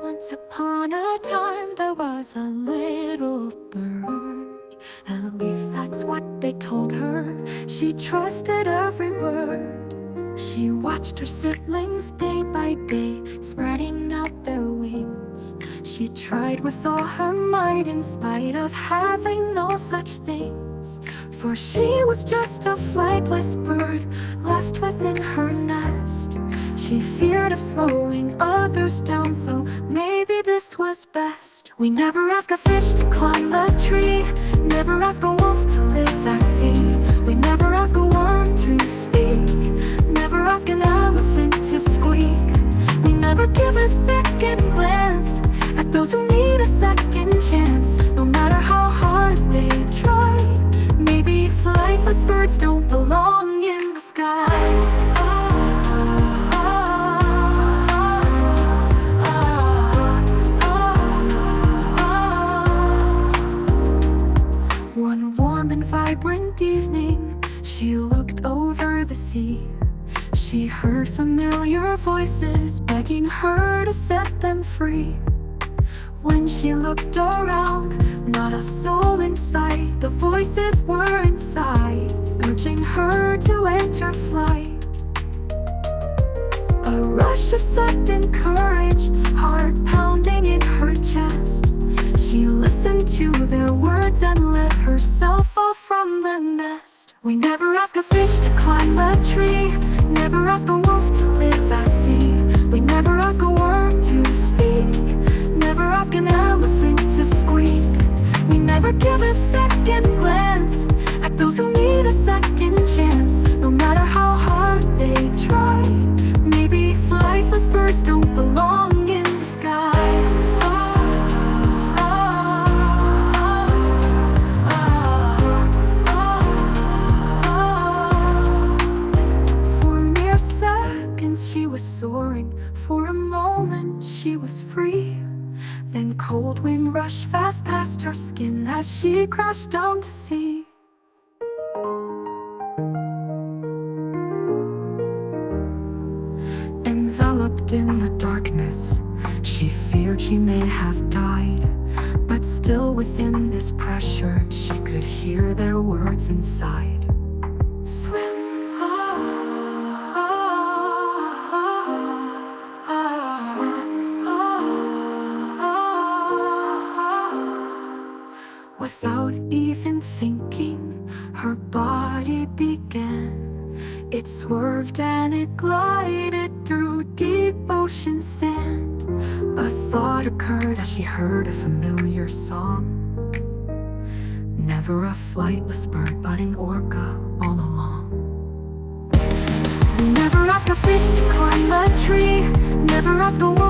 Once upon a time there was a little bird. At least that's what they told her. She trusted every word. She watched her siblings day by day, spreading out their wings. She tried with all her might in spite of having no such things. For she was just a flightless bird left within her nest. She feared of slowing others down, so maybe this was best. We never ask a fish to climb a tree, never ask a wolf to live at sea. We never ask a worm to speak, never ask an elephant to squeak. We never give a second glance at those who need a second chance, no matter how hard they try. Maybe flightless birds don't belong in the sky. One warm and vibrant evening, she looked over the sea. She heard familiar voices begging her to set them free. When she looked around, not a soul in sight. The voices were inside, urging her to enter flight. A rush of sudden courage, heart pounding in her chest. She listened to their words and let herself fall from the nest. We never ask a fish to climb a tree, never ask a wolf to live at sea. We never ask a worm to speak, never ask an elephant to squeak. We never give a second glance at those who need a second chance, no matter how hard they try. Maybe flightless birds don't belong in the sky. She was soaring, for a moment she was free. Then cold wind rushed fast past her skin as she crashed down to sea. Enveloped in the darkness, she feared she may have died. But still within this pressure, she could hear their words inside. Swim. Without even thinking, her body began. It swerved and it glided through deep ocean sand. A thought occurred as she heard a familiar song. Never a flightless bird, but an orca all along. We never ask a fish to climb a tree, never ask a wolf